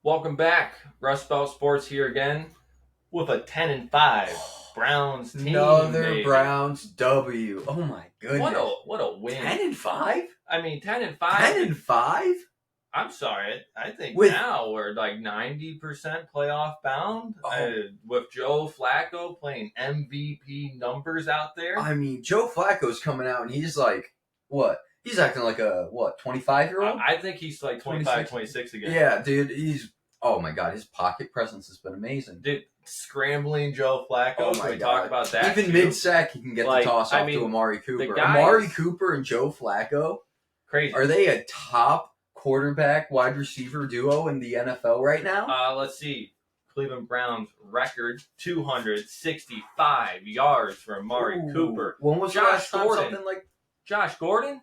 Welcome back. Rust Belt Sports here again with a 10-5 Browns team, Another baby. Browns W. Oh my What goodness. a win. 10-5? I mean, 10-5. 10-5? I'm sorry. I think With- now we're like 90% playoff bound with Joe Flacco playing MVP numbers out there. I mean, Joe Flacco's coming out and he's like, what? He's acting like a, 25-year-old? I think he's like 25, 26 again. Yeah, dude, oh my God, his pocket presence has been amazing. Dude, scrambling Joe Flacco. Oh my Can we God. talk about that? Even mid-sack, he can get the toss off to Amari Cooper. Amari Cooper and Joe Flacco, crazy. Are they a top quarterback wide receiver duo in the NFL right now? Let's see. Cleveland Browns record 265 yards for Amari Cooper. When was Josh Gordon? Something like Josh Gordon?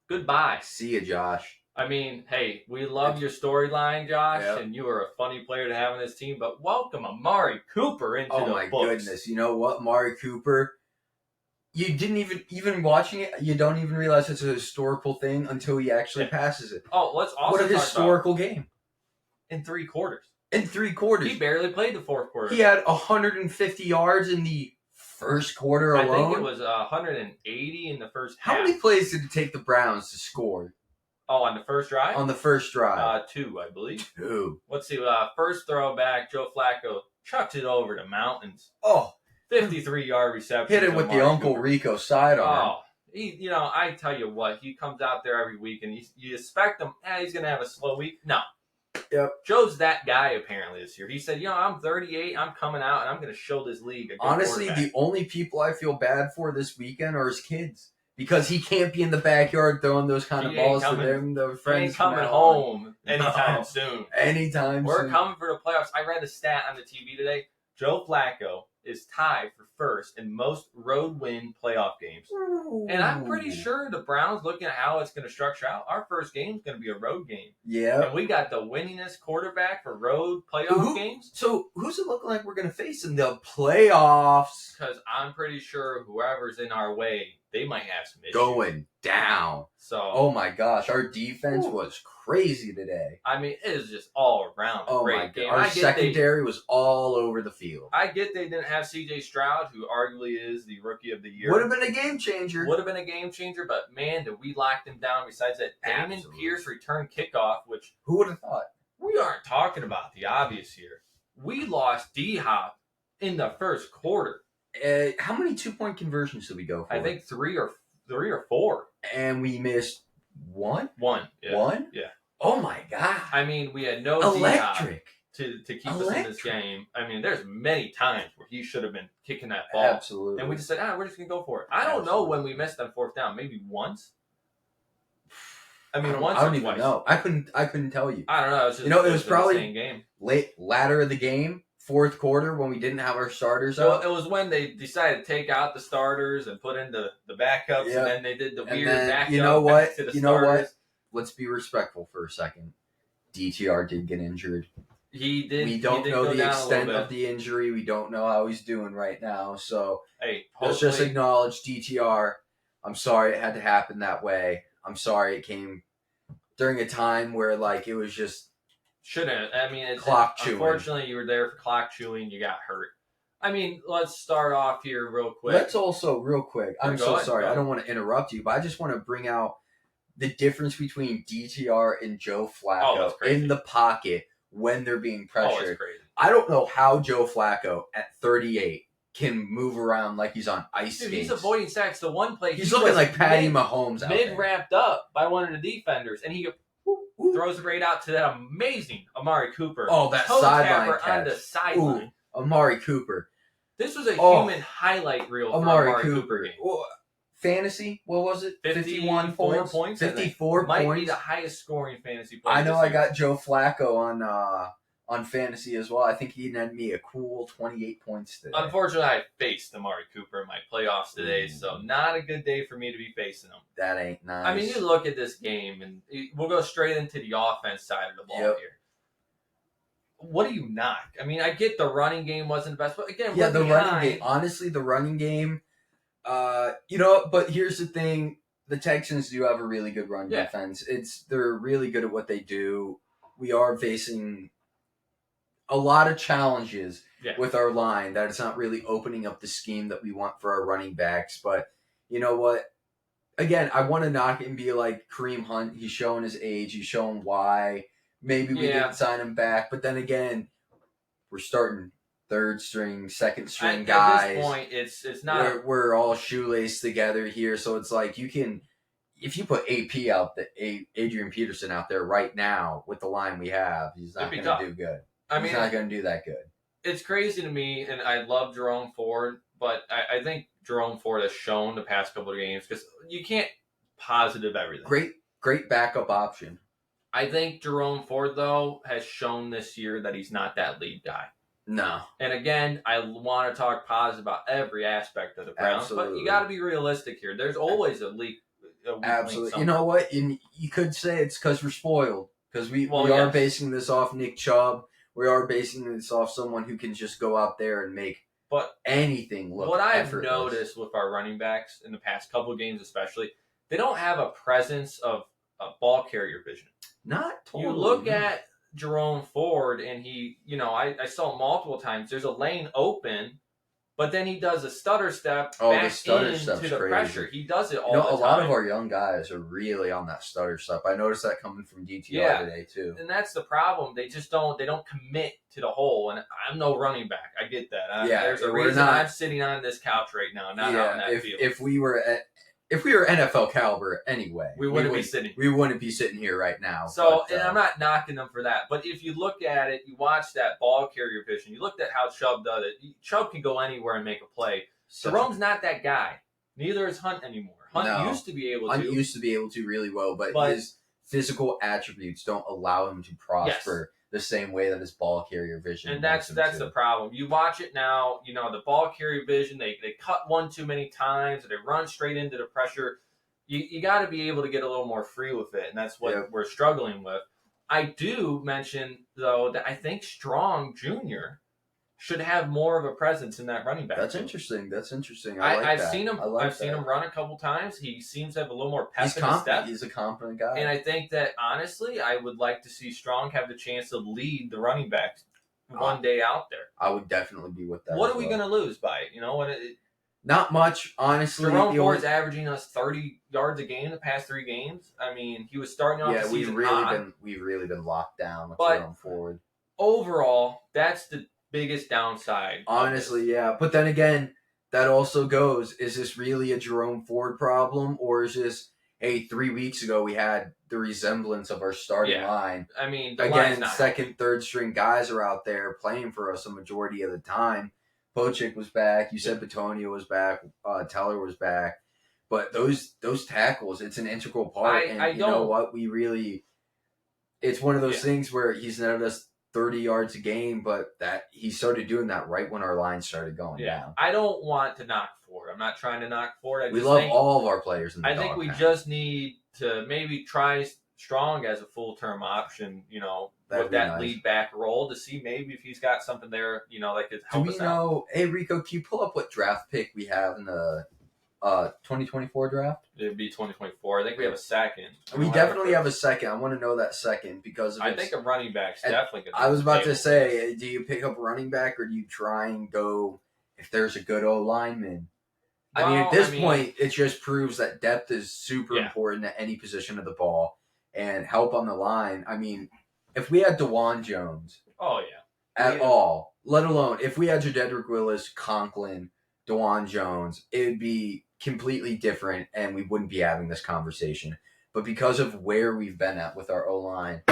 Goodbye. See ya, Josh. I mean, hey, we love your storyline, Josh, Yep. and you are a funny player to have on this team, but welcome Amari Cooper into the books. Oh my goodness. You know what, Amari Cooper? You didn't even watching it, you don't even realize it's a historical thing until he actually passes it. Oh, let's also what a historical game. In 3 quarters. In 3 quarters. He barely played the 4th quarter. He had 150 yards in the first quarter alone. I think it was 180 in the first half. How many plays did it take the Browns to score? Oh, on the first drive? On the first drive. 2, I believe. 2. Let's see. First throwback, Joe Flacco chucks it over the mountains. Oh. 53-yard reception. Hit it with the Uncle Rico sidearm. Oh, I tell you what, he comes out there every week, and you expect him, he's going to have a slow week. No. Yep. Joe's that guy, apparently, this year. He said, I'm 38, I'm coming out, and I'm going to show this league a good Honestly, the only people I feel bad for this weekend are his kids. Because he can't be in the backyard throwing those kind of balls to them. Their friends he ain't coming home anytime soon. Anytime We're soon. coming for the playoffs. I read a stat on the TV today. Joe Flacco is tied for first in most road win playoff games. Ooh. And I'm pretty sure the Browns, looking at how it's going to structure out, our first game is going to be a road game. Yeah. And we got the winningest quarterback for road playoff games. So who's it looking like we're going to face in the playoffs? Because I'm pretty sure whoever's in our way, they might have some issues. Going down. So, oh my gosh, our defense was crazy today. I mean, it is just all around a great game. Our secondary was all over the field. I get they didn't have C.J. Stroud, who arguably is the Rookie of the Year. Would have been a game changer. But man, did we lock them down. Besides that, Damon Pierce returned kickoff, which who would have thought? We aren't talking about the obvious here. We lost D-Hop in the first quarter. How many 2-point conversions did we go for? I think three or 4. And we missed one? One. Yeah. One? Yeah. Oh my God. I mean, we had no electric to keep us in this game. I mean, there's many times where he should have been kicking that ball. Absolutely. And we just said, we're just going to go for it. I don't know when we missed on 4th down. Maybe once. I mean, once I don't even know. I couldn't tell you. I don't know. It was probably the same game. Latter of the game. 4th quarter when we didn't have our starters up. It was when they decided to take out the starters and put in the backups, and then they did the weird backup. You know what? To the starters. Let's be respectful for a second. DTR did get injured. He did. We don't know the extent of the injury. We don't know how he's doing right now. So let's just acknowledge DTR. I'm sorry it had to happen that way. I'm sorry it came during a time where it was just. Shouldn't. I mean, clock chewing. Unfortunately, you were there for clock chewing. You got hurt. I mean, let's start off here real quick. Let's also, real quick. I'm so sorry. I don't want to interrupt you, but I just want to bring out the difference between DTR and Joe Flacco in the pocket when they're being pressured. Oh, it's crazy. I don't know how Joe Flacco at 38 can move around like he's on ice skates. He's avoiding sacks. The one play he's looking like Patty Mahomes out there. Mid-wrapped up by one of the defenders, and he throws it right out to that amazing Amari Cooper. Oh, that sideline catch. On the sideline. Amari Cooper. This was a human highlight reel for Amari Cooper game. Fantasy, what was it? 51 points. 54 Might points. Be the highest scoring fantasy player. I know I got Joe Flacco on fantasy as well. I think he netted me a cool 28 points today. Unfortunately, I faced Amari Cooper in my playoffs today, so not a good day for me to be facing him. That ain't nice. I mean, you look at this game, and we'll go straight into the offense side of the ball here. What do you knock? I mean, I get the running game wasn't the best, but again, running game. Honestly, the running game. But here's the thing: the Texans do have a really good run defense. They're really good at what they do. we are facing a lot of challenges with our line that it's not really opening up the scheme that we want for our running backs. But you know what? Again, I want to knock it and be like Kareem Hunt. He's showing his age. He's showing why. Maybe we didn't sign him back. But then again, we're starting third string, second string guys. At this point, it's not. We're all shoelaced together here. So it's like you can, if you put AP out, Adrian Peterson out there right now with the line we have, he's not going to do good. He's not going to do that good. It's crazy to me, and I love Jerome Ford, but I think Jerome Ford has shown the past couple of games because you can't positive everything. Great backup option. I think Jerome Ford, though, has shown this year that he's not that lead guy. No. And again, I want to talk positive about every aspect of the Browns, but you got to be realistic here. There's always a leak. Absolutely. You know what? You could say it's because we're spoiled. Because we are basing this off Nick Chubb. We are basing this off someone who can just go out there and make anything look effortless. I've noticed with our running backs in the past couple of games especially, they don't have a presence of a ball carrier vision. Not totally. You look at Jerome Ford, and I saw multiple times, there's a lane open, but then he does a stutter step back into the pressure. He does it all the time. A lot of our young guys are really on that stutter step. I noticed that coming from DTR today, too. And that's the problem. They just don't commit to the hole. And I'm no running back. I get that. There's a reason I'm sitting on this couch right now, not out in that field. If we were NFL caliber anyway, we wouldn't be sitting. We wouldn't be sitting here right now. So, and I'm not knocking them for that. But if you look at it, you watch that ball carrier vision. You looked at how Chubb does it. Chubb can go anywhere and make a play. Jerome's not that guy. Neither is Hunt anymore. Hunt used to be able to. Hunt used to be able to really well, but his physical attributes don't allow him to prosper the same way that his ball carrier vision. And that's the problem. You watch it now, the ball carrier vision, they cut one too many times, they run straight into the pressure. You got to be able to get a little more free with it, and that's what we're struggling with. I do mention, though, that I think Strong Jr. should have more of a presence in that running back. That's interesting. I've seen him run a couple times. He seems to have a little more pep in his step. He's a confident guy. And I think that, honestly, I would like to see Strong have the chance to lead the running backs one day out there. I would definitely be with that. What are we going to lose by it? Not much, honestly. Jerome Ford's averaging us 30 yards a game the past 3 games. I mean, he was starting off the season we've really been locked down with Jerome Ford. Overall, that's the biggest downside. Honestly, yeah. But then again, that also goes, is this really a Jerome Ford problem? Or is this, 3 weeks ago we had the resemblance of our starting line? I mean, again, second, third string guys are out there playing for us a majority of the time. Pochik was back. You said Batonio was back. Teller was back. But those tackles, it's an integral part. You know what? It's one of those things where he's netted us 30 yards a game, but that he started doing that right when our line started going down. I don't want to knock Ford. I'm not trying to knock Ford. We love all of our players in the I think we just need to maybe try Strong as a full-term option, with that lead back role to see maybe if he's got something there, that could help us out. Hey, Rico, can you pull up what draft pick we have in the 2024 draft? It'd be 2024. I think we have a second. We definitely have a second. I want to know that second because I think a running back's definitely good. I was about to say, do you pick up a running back or do you try and go if there's a good O lineman? At this point, it just proves that depth is super important at any position of the ball and help on the line. I mean, if we had DeJuan Jones, all, let alone if we had Jedrick Willis, Conklin, DeJuan Jones, it would be completely different, and we wouldn't be having this conversation. But because of where we've been at with our O-line,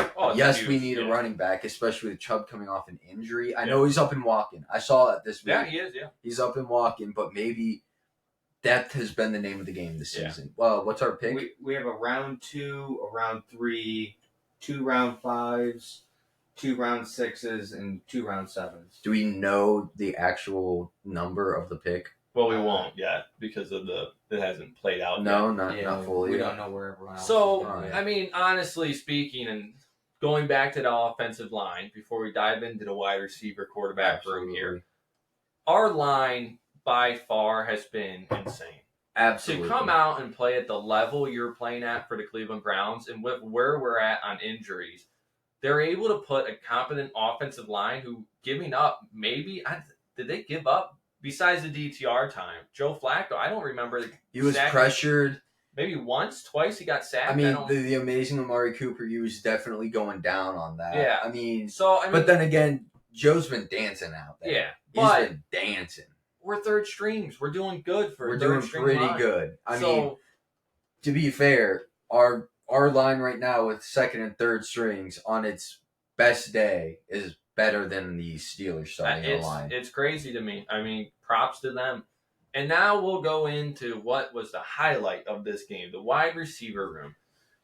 we need a running back, especially with Chubb coming off an injury. I know he's up and walking. I saw that this week. Yeah, he is, He's up and walking, but maybe depth has been the name of the game this season. Well, what's our pick? We have a round 2, a round 3, 2 round 5s, 2 round 6s, and 2 round 7s. Do we know the actual number of the pick? Well, we won't yet because of it hasn't played out yet. Not fully. We don't know where everyone else is. I mean, honestly speaking, and going back to the offensive line, before we dive into the wide receiver quarterback room here, our line by far has been insane. Absolutely. To come out and play at the level you're playing at for the Cleveland Browns, and with where we're at on injuries, they're able to put a competent offensive line who giving up did they give up besides the DTR time? Joe Flacco, I don't remember. He was pressured. Maybe once, twice he got sacked. I mean, the amazing Amari Cooper, he was definitely going down on that. Yeah. I mean, but then again, Joe's been dancing out there. Yeah. He's been dancing. We're third strings. We're doing good for We're third doing string pretty line. good. I mean, to be fair, our line right now with second and third strings on its best day is better than the Steelers starting line. It's crazy to me. I mean, props to them. And now we'll go into what was the highlight of this game, the wide receiver room.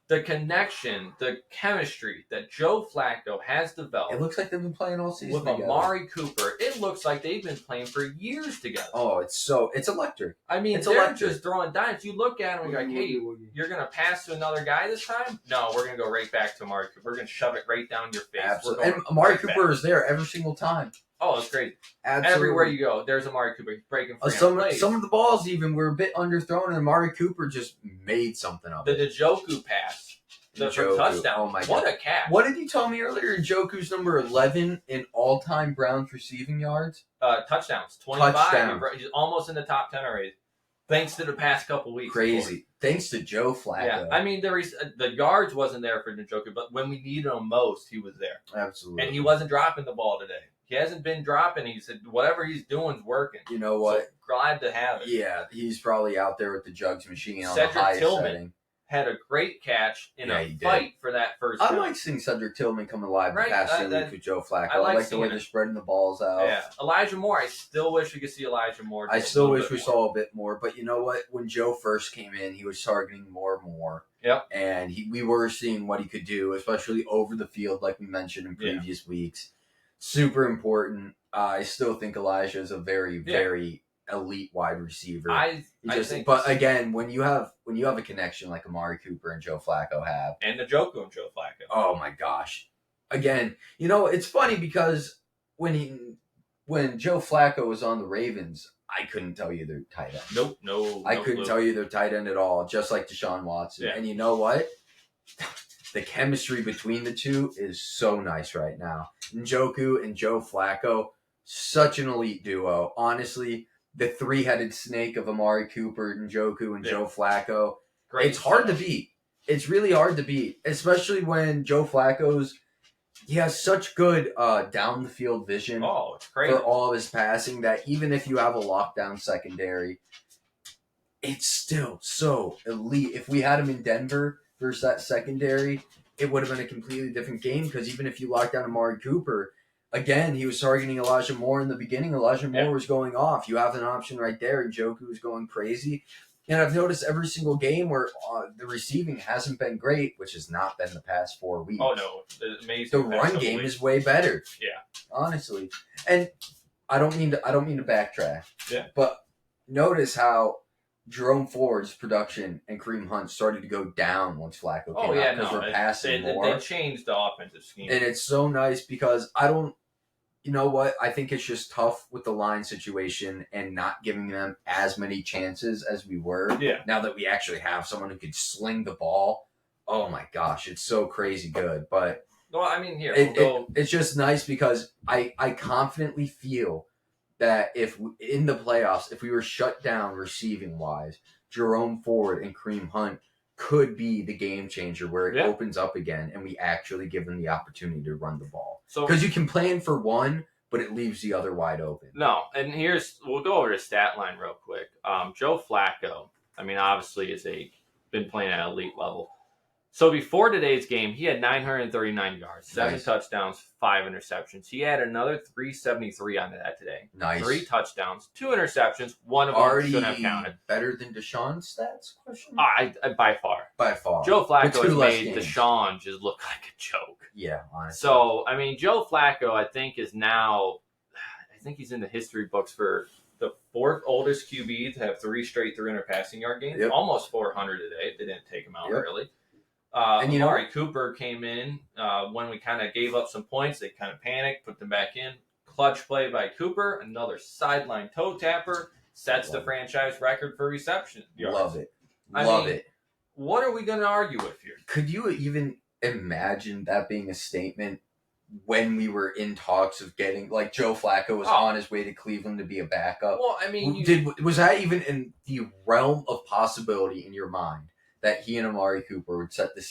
The connection, the chemistry that Joe Flacco has developed. It looks like they've been playing all season with together. Amari Cooper. It looks like they've been playing for years together. Oh, it's electric. I mean, they're just throwing dimes. You look at them and you're like, hey, you're going to pass to another guy this time? No, we're going to go right back to Amari Cooper. We're going to shove it right down your face. Absolutely. And Amari Cooper is there every single time. Oh, it's crazy. Absolutely. Everywhere you go, there's Amari Cooper breaking free. Some of the balls even were a bit underthrown, and Amari Cooper just made something of it. The Njoku pass. The touchdown. Oh my God. What a catch. What did you tell me earlier? Njoku's number 11 in all-time Browns receiving yards? Touchdowns. 25. He's almost in the top 10 already. Thanks to the past couple weeks. Crazy. Thanks to Joe Flacco. Yeah, I mean, the yards wasn't there for Njoku, but when we needed him most, he was there. Absolutely. And he wasn't dropping the ball today. He hasn't been dropping. He said whatever he's doing is working. You know what? So glad to have it. Yeah, he's probably out there with the jugs machine on the highest setting. Had a great catch in a fight for that first down. I like seeing Cedric Tillman come alive the past 2 weeks with Joe Flacco. I like the way they're spreading the balls out. Yeah. Elijah Moore, I still wish we could see Elijah Moore. I still wish we saw a bit more. But you know what? When Joe first came in, he was targeting more and more. Yep. And we were seeing what he could do, especially over the field, like we mentioned in previous weeks. Super important. I still think Elijah is a very, very elite wide receiver. But again, when you have a connection like Amari Cooper and Joe Flacco have, and Njoku and Joe Flacco. Oh my gosh! Again, it's funny because when Joe Flacco was on the Ravens, I couldn't tell you their tight end. No. I couldn't tell you their tight end at all. Just like Deshaun Watson. Yeah. And you know what? The chemistry between the two is so nice right now. Njoku and Joe Flacco, such an elite duo. Honestly. The three-headed snake of Amari Cooper, Njoku, and Joe Flacco. It's hard to beat. It's really hard to beat, especially when Joe he has such good down-the-field vision for all of his passing that even if you have a lockdown secondary, it's still so elite. If we had him in Denver versus that secondary, it would have been a completely different game because even if you lock down Amari Cooper, again, he was targeting Elijah Moore in the beginning. Elijah Moore was going off. You have an option right there, and Njoku was going crazy. And I've noticed every single game where the receiving hasn't been great, which has not been the past 4 weeks. Oh, no. Amazing. The run game is way better. Yeah. Honestly. And I don't mean to backtrack. Yeah. But notice how Jerome Ford's production and Kareem Hunt started to go down once Flacco came out because they're passing more. They changed the offensive scheme. And it's so nice because you know what? I think it's just tough with the line situation and not giving them as many chances as we were. Yeah. Now that we actually have someone who can sling the ball. Oh my gosh, it's so crazy good. But well, I mean, it's just nice because I confidently feel that if in the playoffs, if we were shut down receiving wise, Jerome Ford and Kareem Hunt could be the game changer where it opens up again and we actually give them the opportunity to run the ball. Because you can plan for one, but it leaves the other wide open. No, and we'll go over the stat line real quick. Joe Flacco, I mean, obviously been playing at elite level. So before today's game, he had 939 yards, 7 touchdowns, 5 interceptions. He had another 373 on that today. Nice. 3 touchdowns, 2 interceptions. One of them shouldn't have counted. Better than Deshaun's stats? By far. By far. Joe Flacco has made Deshaun just look like a joke. Yeah, honestly. So, I mean, Joe Flacco, I think he's in the history books for the 4th oldest QB to have 3 straight 300 passing yard games. Yep. Almost 400 today. They didn't take him out early. And Amari Cooper came in when we kind of gave up some points. They kind of panicked, put them back in. Clutch play by Cooper. Another sideline toe tapper. Sets the franchise record for reception yards. Love it. Love it. What are we going to argue with here? Could you even imagine that being a statement when we were in talks of getting, like, Joe Flacco was on his way to Cleveland to be a backup? Well, I mean, was that even in the realm of possibility in your mind that he and Amari Cooper would set the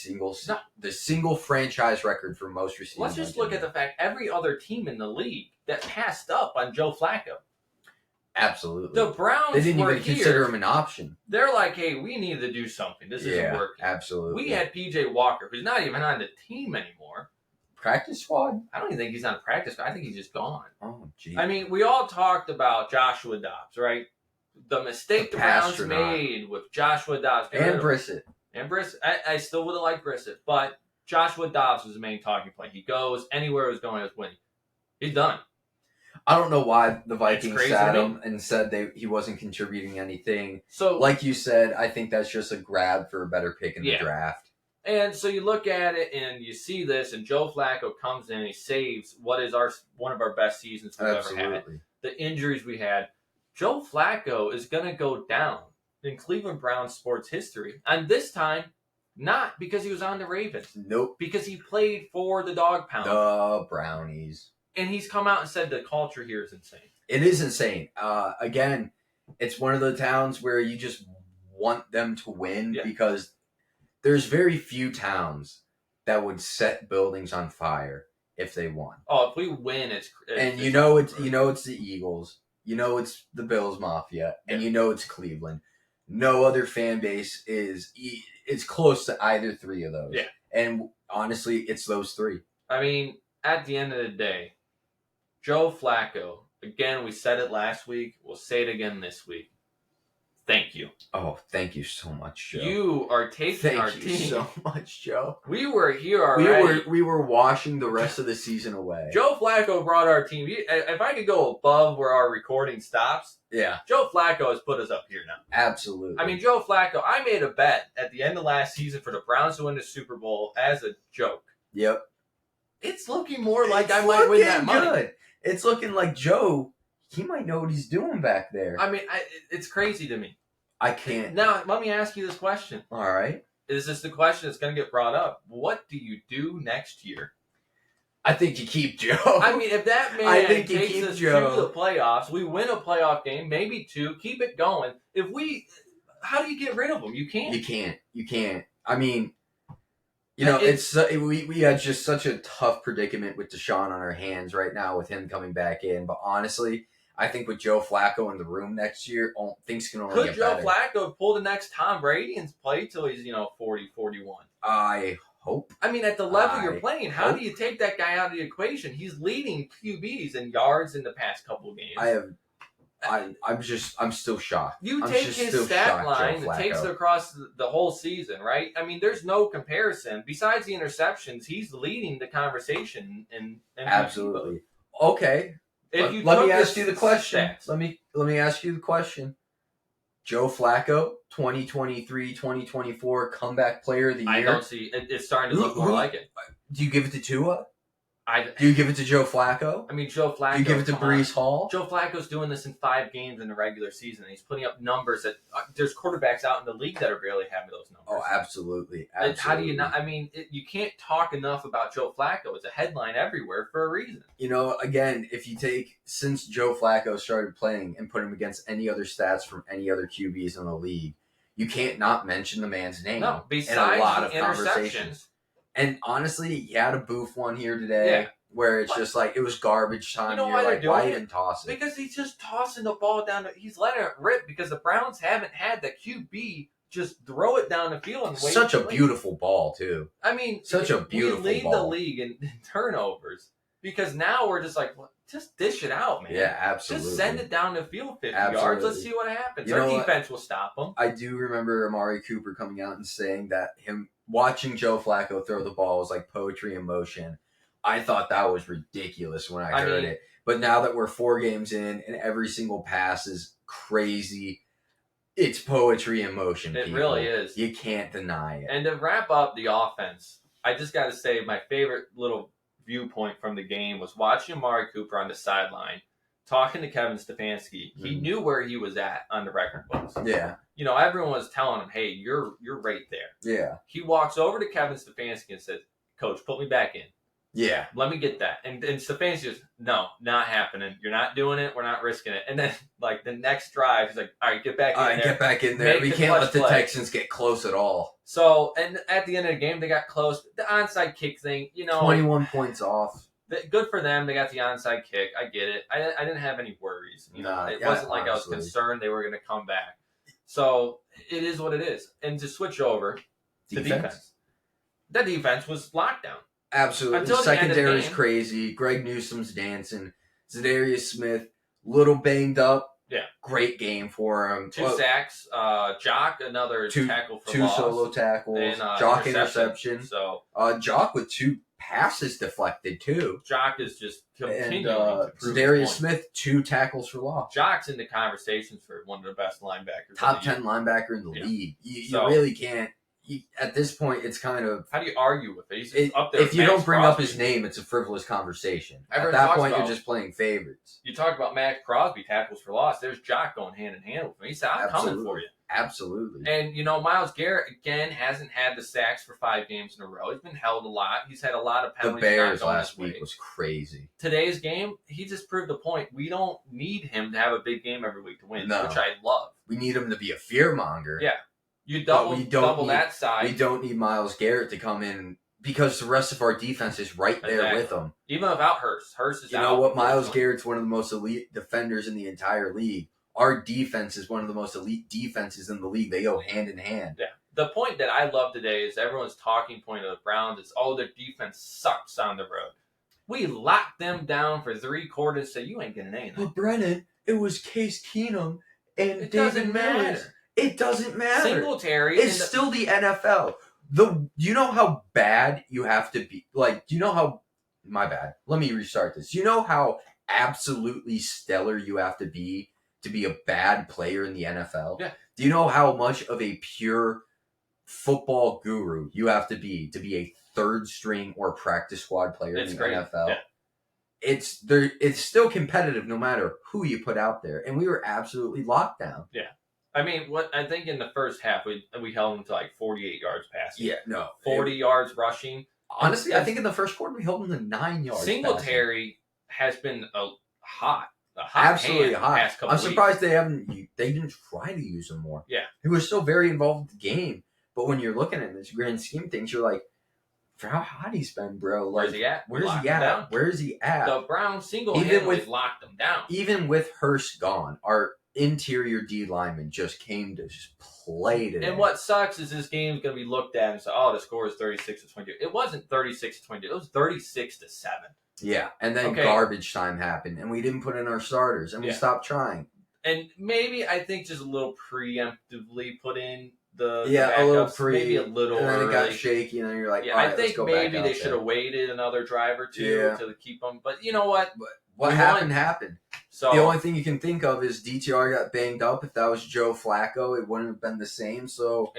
single franchise record for most receiving? Let's just look at the fact every other team in the league that passed up on Joe Flacco. Absolutely. The Browns they didn't even consider him an option. They're like, hey, we need to do something. This isn't working. Absolutely. We had PJ Walker, who's not even on the team anymore. Practice squad? I don't even think he's on the practice squad. I think he's just gone. Oh, geez. I mean, we all talked about Joshua Dobbs, right? The mistake the Browns made with Joshua Dobbs. And Brissett. I still would have liked Brissett, but Joshua Dobbs was the main talking point. He goes anywhere he was going, he was winning. He's done. I don't know why the Vikings sat him and said he wasn't contributing anything. So, like you said, I think that's just a grab for a better pick in the draft. And so you look at it and you see this, and Joe Flacco comes in and he saves what is one of our best seasons we've ever had. The injuries we had. Joe Flacco is going to go down in Cleveland Browns sports history. And this time, not because he was on the Ravens. Nope. Because he played for the Dog Pound. The Brownies. And he's come out and said the culture here is insane. It is insane. Again, it's one of the towns where you just want them to win because there's very few towns that would set buildings on fire if they won. Oh, if we win, it's it's the Eagles. You know it's the Bills Mafia, and you know it's Cleveland. No other fan base is close to either three of those. Yeah. And honestly, it's those three. I mean, at the end of the day, Joe Flacco, again, we said it last week. We'll say it again this week. Thank you. Oh, thank you so much, Joe. You are taking our team. Thank you so much, Joe. We were here already. We were washing the rest of the season away. Joe Flacco brought our team. If I could go above where our recording stops, Joe Flacco has put us up here now. Absolutely. I mean, Joe Flacco, I made a bet at the end of last season for the Browns to win the Super Bowl as a joke. Yep. It's looking more like I might win that money. Good. It's looking like Joe, he might know what he's doing back there. I mean, it's crazy to me. I can't. Now, let me ask you this question. All right. Is this the question that's going to get brought up? What do you do next year? I think you keep Joe. I mean, if that man takes us to the playoffs, we win a playoff game, maybe two, keep it going. How do you get rid of him? You can't. You can't. I mean, we had just such a tough predicament with Deshaun on our hands right now with him coming back in. But honestly, I think with Joe Flacco in the room next year, things can only get better. Could Joe Flacco pull the next Tom Brady and play till he's 40, 41? I hope. I mean, at the level you're playing, how do you take that guy out of the equation? He's leading QBs in yards in the past couple of games. I'm still shocked. You take his stat line that takes it across the whole season, right? I mean, there's no comparison. Besides the interceptions, he's leading the conversation in absolutely. Okay. Let me ask you the question. Let me ask you the question. Joe Flacco, 2023, 2024 comeback player of the year. I don't see it's starting to look more like it. Do you give it to Tua? Do you give it to Joe Flacco? I mean, Joe Flacco. Do you give it to Breece Hall? Joe Flacco's doing this in 5 games in the regular season. And he's putting up numbers that there's quarterbacks out in the league that are barely having those numbers. Oh, absolutely. How do you not? I mean, you can't talk enough about Joe Flacco. It's a headline everywhere for a reason. Again, if you take since Joe Flacco started playing and put him against any other stats from any other QBs in the league, you can't not mention the man's name. No, besides in a lot of the conversations. And honestly, he had a boof one here today where it's just like, it was garbage time. You know why they're doing why even toss it? Because he's just tossing the ball down. He's letting it rip because the Browns haven't had the QB just throw it down the field. And such a beautiful ball, too. I mean, such a beautiful ball. We lead the league in turnovers because now we're just like, well, just dish it out, man. Yeah, absolutely. Just send it down the field 50 yards. Let's see what happens. Our defense will stop them. I do remember Amari Cooper coming out and saying that watching Joe Flacco throw the ball was like poetry in motion. I thought that was ridiculous when I heard it. But now that we're 4 games in and every single pass is crazy, it's poetry in motion. It really is. You can't deny it. And to wrap up the offense, I just got to say my favorite little viewpoint from the game was watching Amari Cooper on the sideline talking to Kevin Stefanski. He knew where he was at on the record books. Yeah. Everyone was telling him, hey, you're right there. Yeah. He walks over to Kevin Stefanski and says, Coach, put me back in. Yeah. Let me get that. And Stefanski's just, no, not happening. You're not doing it. We're not risking it. And then, like, the next drive, he's like, all right, get back in there. Get back in there. We can't let the Texans get close at all. So, and at the end of the game, they got close. The onside kick thing, 21 points off. Good for them. They got the onside kick. I get it. I didn't have any worries. It wasn't like honestly. I was concerned they were going to come back. So, it is what it is. And to switch over to defense. That defense was locked down. Absolutely. The secondary is crazy. Greg Newsome's dancing. Zadarius Smith, little banged up. Yeah. Great game for him. 2 sacks. Jock, another tackle for loss. 2 solo tackles. And, Jock interception. So, Jock with 2 passes deflected, too. Jock is just continuing to prove Zadarius Smith, 2 tackles for loss. Jock's in the conversations for one of the best linebackers. Top 10 linebacker in the league. You really can't. At this point, it's kind of... How do you argue with it? He's up there. If you don't bring up his name, it's a frivolous conversation. At that point, you're just playing favorites. You talk about Max Crosby, tackles for loss. There's Jock going hand in hand with me. He said, I'm coming for you. Absolutely. And, Myles Garrett, again, hasn't had the sacks for 5 games in a row. He's been held a lot. He's had a lot of penalties. The Bears last week was crazy. Today's game, he just proved the point. We don't need him to have a big game every week to win, which I love. We need him to be a fearmonger. Yeah. You double that side. We don't need Myles Garrett to come in because the rest of our defense is right there with him. Even without Hurst. Hurst is out. You know what? Myles Garrett's one of the most elite defenders in the entire league. Our defense is one of the most elite defenses in the league. They go hand in hand. Yeah. The point that I love today is everyone's talking point of the Browns is, their defense sucks on the road. We locked them down for 3 quarters, so you ain't getting anything. But Brennan, it was Case Keenum and it David doesn't Mills. matter. It doesn't matter. Singletary. It's still the NFL. You know how bad you have to be? Like, do you know how... My bad. Let me restart this. You know how absolutely stellar you have to be a bad player in the NFL? Yeah. Do you know how much of a pure football guru you have to be a third string or practice squad player in the NFL? Yeah. It's still competitive no matter who you put out there. And we were absolutely locked down. Yeah. I mean, I think in the first half we held them to like 48 yards passing. Yeah, no. 40 yards rushing. Honestly, I think in the first quarter we held them to 9 yards. Singletary has been hot absolutely hand hot. The past couple I'm surprised they didn't try to use him more. Yeah. He was still very involved with the game. But when you're looking at this grand scheme of things, you're like, for how hot he's been, bro. Like, where's he at? Where's he at? The Browns single-handedly locked him down. Even with Hurst gone, our interior D lineman just came to just play today. And what sucks is this game's going to be looked at and say, the score is 36-22. It wasn't 36-22. It was 36-7. Yeah, and then garbage time happened, and we didn't put in our starters, and we stopped trying. And maybe I think just a little preemptively put in the backups, a little maybe a little and then early. It got shaky, and then you're like, all right, I think maybe they should have waited another drive or two to keep them. But you know what? What happened. So the only thing you can think of is DTR got banged up. If that was Joe Flacco, it wouldn't have been the same. So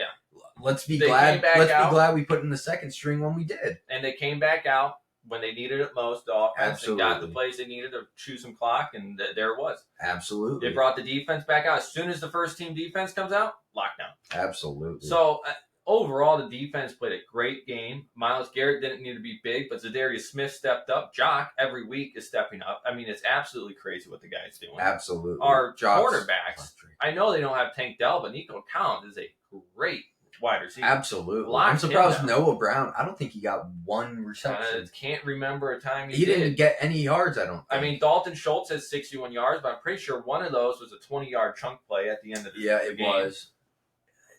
let's be glad. Let's be glad we put in the second string when we did. And they came back out when they needed it most. The offense and got the plays they needed to chew some clock, and there it was. Absolutely. They brought the defense back out. As soon as the first team defense comes out, lockdown. Absolutely. So overall, the defense played a great game. Myles Garrett didn't need to be big, but Zadarius Smith stepped up. Jock, every week, is stepping up. I mean, it's absolutely crazy what the guy's doing. Absolutely. Our quarterbacks, I know they don't have Tank Dell, but Nico Count is a great wide receiver. Absolutely. I'm surprised Noah Brown, I don't think he got one reception. Can't remember a time he didn't get any yards, I don't think. I mean, Dalton Schultz has 61 yards, but I'm pretty sure one of those was a 20-yard chunk play at the end of the game. Yeah, it was.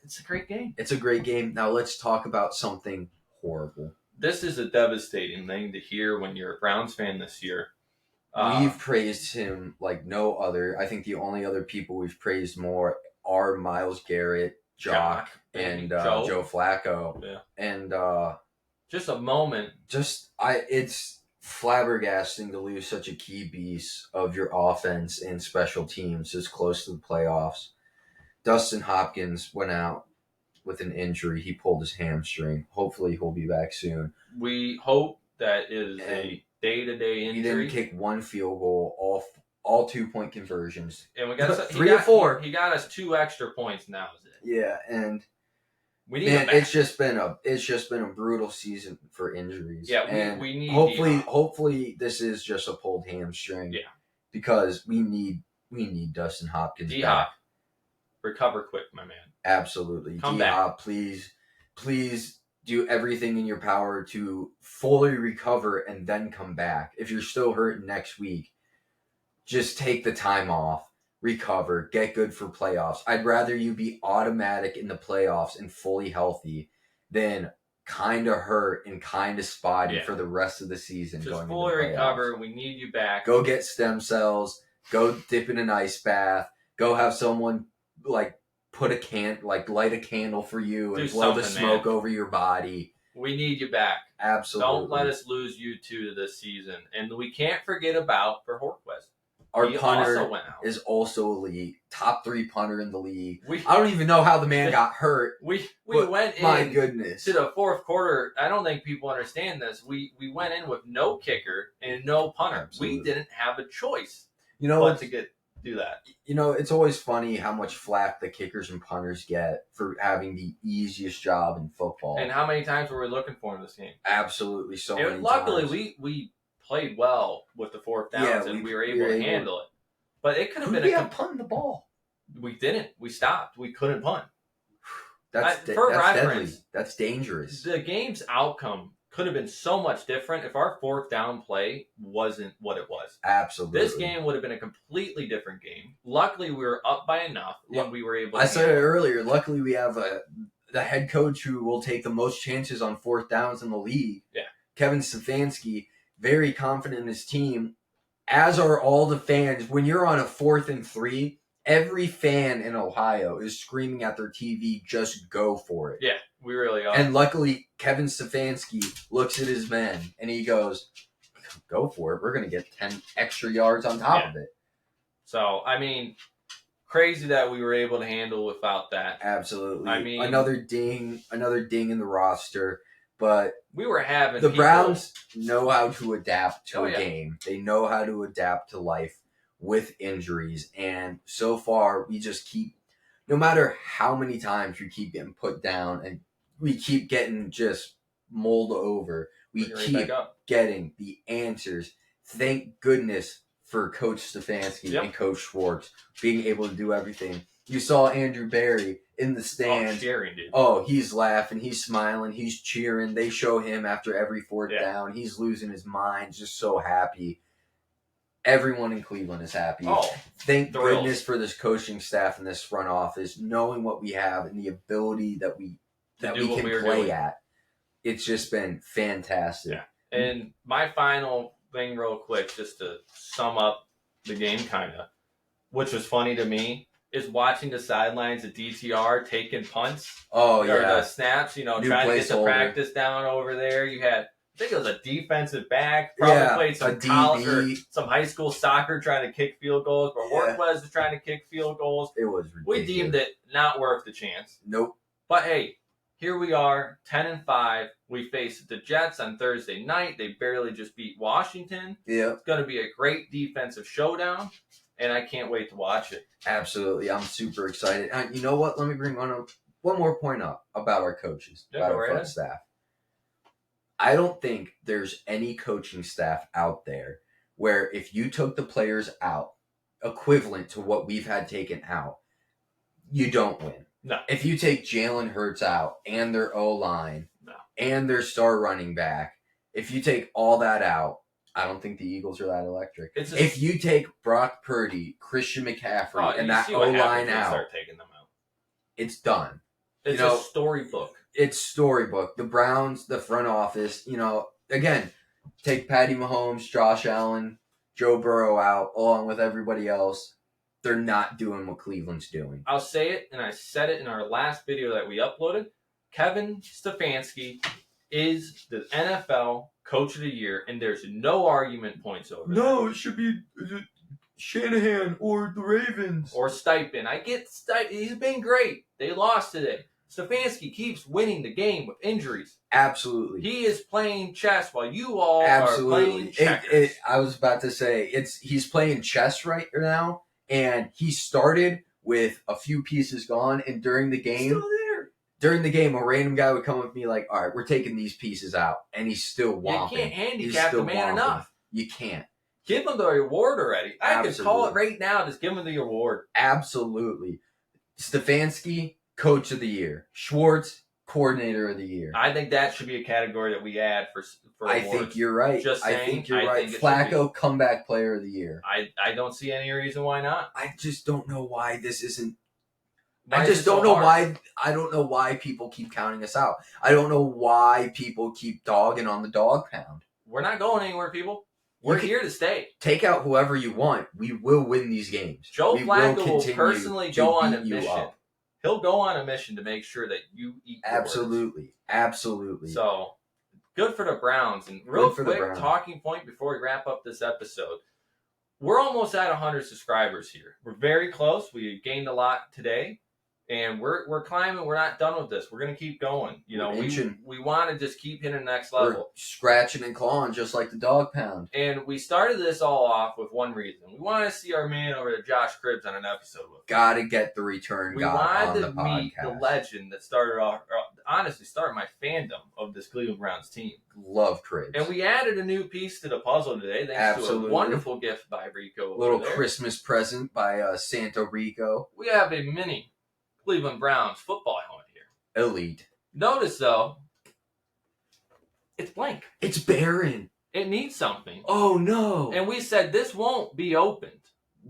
It's a great game. It's a great game. Now let's talk about something horrible. This is a devastating thing to hear when you're a Browns fan this year. We've praised him like no other. I think the only other people we've praised more are Myles Garrett, Jock, and Joe Flacco. Yeah. And just a moment. It's flabbergasting to lose such a key piece of your offense and special teams this close to the playoffs. Dustin Hopkins went out with an injury. He pulled his hamstring. Hopefully he'll be back soon. We hope that is a day-to-day injury. He didn't kick one field goal, all 2-point conversions. And we got 3 or 4. He got us 2 extra points now. Is it? Yeah, and We need Man, it's just been a brutal season for injuries. Yeah, we need hopefully this is just a pulled hamstring. Yeah. Because we need Dustin Hopkins back. Recover quick, my man. Absolutely. Come back. Please do everything in your power to fully recover and then come back. If you're still hurting next week, just take the time off, recover, get good for playoffs. I'd rather you be automatic in the playoffs and fully healthy than kind of hurt and kind of spotty for the rest of the season. Just fully recover. We need you back. Go get stem cells. Go dip in an ice bath. Go have someone light a candle for you and blow the smoke over your body. We need you back. Absolutely. Don't let us lose you two this season. And we can't forget about for Horquist. Our punter is also elite. Top 3 punter in the league. I don't even know how the man got hurt. We went in. My goodness. To the fourth quarter. I don't think people understand this. We went in with no kicker and no punter. Absolutely. We didn't have a choice. Do that. It's always funny how much flack the kickers and punters get for having the easiest job in football. And how many times were we looking for in this game? Absolutely, many luckily, times. we played well with the fourth downs and we were able to handle it. But it could have been punting the ball. We didn't. We stopped. We couldn't punt. That's deadly. That's dangerous. The game's outcome could have been so much different if our fourth down play wasn't what it was. Absolutely. This game would have been a completely different game. Luckily, we were up by enough and we were able to. I said it earlier. Luckily, we have the head coach who will take the most chances on fourth downs in the league. Yeah. Kevin Stefanski, very confident in his team, as are all the fans. When you're on a 4th and 3, every fan in Ohio is screaming at their TV, just go for it. Yeah. We really are. And luckily, Kevin Stefanski looks at his men and he goes, go for it. We're going to get 10 extra yards on top of it. So, crazy that we were able to handle without that. Absolutely. Another ding in the roster. But we were having the Browns know how to adapt to a game. They know how to adapt to life with injuries. And so far, we just keep, no matter how many times we keep getting put down and we keep getting just mulled over. We keep getting the answers. Thank goodness for Coach Stefanski and Coach Schwartz being able to do everything. You saw Andrew Berry in the stands. He's laughing. He's smiling. He's cheering. They show him after every fourth down. He's losing his mind, just so happy. Everyone in Cleveland is happy. Thank goodness for this coaching staff and this front office, knowing what we have and the ability that we can play at. It's just been fantastic. Yeah. And my final thing real quick, just to sum up the game which was funny to me, is watching the sidelines of DTR taking punts. Or the snaps, trying to get the practice down over there. You had, I think it was a defensive back, probably played some college or some high school soccer trying to kick field goals, but Horquist was trying to kick field goals. It was ridiculous. We deemed it not worth the chance. Nope. But hey, here we are, 10-5. We face the Jets on Thursday night. They barely just beat Washington. Yeah. It's going to be a great defensive showdown, and I can't wait to watch it. Absolutely. I'm super excited. And you know what? Let me bring one more point up about our coaches, about our front staff. I don't think there's any coaching staff out there where if you took the players out, equivalent to what we've had taken out, you don't win. No. If you take Jalen Hurts out and their O-line and their star running back, if you take all that out, I don't think the Eagles are that electric. If you take Brock Purdy, Christian McCaffrey, and that O-line out, start taking them out, it's done. It's a storybook. It's storybook. The Browns, the front office, again, take Patty Mahomes, Josh Allen, Joe Burrow out, along with everybody else. They're not doing what Cleveland's doing. I'll say it, and I said it in our last video that we uploaded. Kevin Stefanski is the NFL Coach of the Year, and there's no argument points over that. It should be Shanahan or the Ravens. Or Steichen. I get Steichen. He's been great. They lost today. Stefanski keeps winning the game with injuries. Absolutely. He is playing chess while you all are playing checkers. I was about to say, he's playing chess right now, and he started with a few pieces gone, and during the game, during the game, a random guy would come up to me like, all right, we're taking these pieces out. And he's still whomping. You can't handicap the man enough. You can't. Give him the award already. I could call it right now. Just give him the award. Absolutely. Stefanski, Coach of the Year. Schwartz, Coordinator of the Year. I think that should be a category that we add for awards. I think you're right. Just saying, I think you're right. Flacco, Comeback Player of the Year. I don't see any reason why not. I just don't know why this isn't. I just don't know why. I don't know why people keep counting us out. I don't know why people keep dogging on the dog pound. We're not going anywhere, people. We're here to stay. Take out whoever you want. We will win these games. Joe Flacco will personally go on a mission. He'll go on a mission to make sure that you eat yours. Absolutely. Absolutely. So, good for the Browns. And real quick, talking point before we wrap up this episode. We're almost at 100 subscribers here. We're very close. We gained a lot today. And we're climbing. We're not done with this. We're going to keep going. You know, we want to just keep hitting the next level. We're scratching and clawing just like the dog pound. And we started this all off with one reason. We want to see our man over there, Josh Cribbs, on an episode with us. Got to get the return guy on the podcast. We wanted to meet the legend that started my fandom of this Cleveland Browns team. Love Cribbs. And we added a new piece to the puzzle today thanks to a wonderful gift by Rico. Little Christmas present by Santo Rico. We have a mini Cleveland Browns football helmet here. Elite. Notice, though, it's blank. It's barren. It needs something. Oh, no. And we said this won't be opened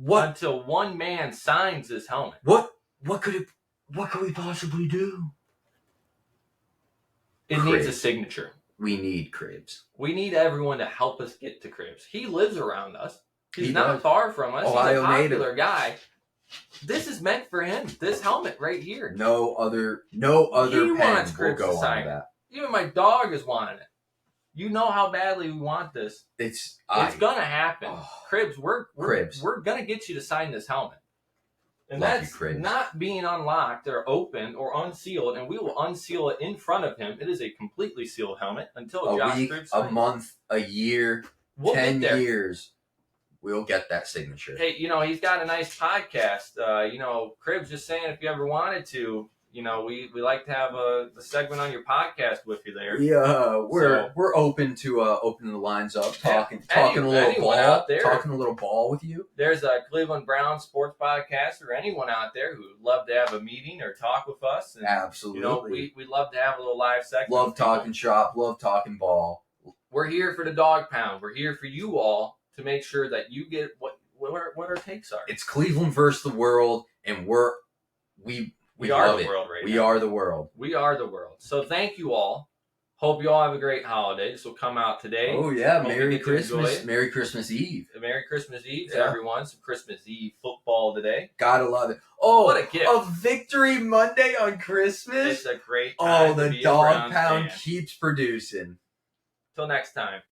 until one man signs this helmet. What could we possibly do? It needs a signature. We need Cribbs. We need everyone to help us get to Cribbs. He lives around us. He's not far from us. Ohio He's a popular guy. This is meant for him. This helmet right here. No other pen will go on that. Even my dog is wanting it. You know how badly we want this. It's gonna happen. Cribbs, we're Cribbs. We're gonna get you to sign this helmet. And that's not being unlocked or opened or unsealed, and we will unseal it in front of him. It is a completely sealed helmet until Josh Cribbs signs. A month, a year, 10 years. We'll get that signature. Hey, he's got a nice podcast. Cribbs, just saying, if you ever wanted to, we like to have a segment on your podcast with you there. Yeah, we're open to opening the lines up, talking a little ball with you. There's a Cleveland Browns sports podcast or anyone out there who would love to have a meeting or talk with us. And, absolutely. We love to have a little live segment. Love talking shop. Love talking ball. We're here for the dog pound. We're here for you all to make sure that you get what our takes are. It's Cleveland versus the world, and we are the world right now. We are the world. We are the world. So thank you all. Hope you all have a great holiday. This will come out today. Oh yeah, Merry Christmas. Merry Christmas Eve. Merry Christmas Eve to everyone. Some Christmas Eve football today. Gotta love it. Oh, what a gift. A Victory Monday on Christmas. It's a great time. Oh, the dog pound keeps producing. Till next time.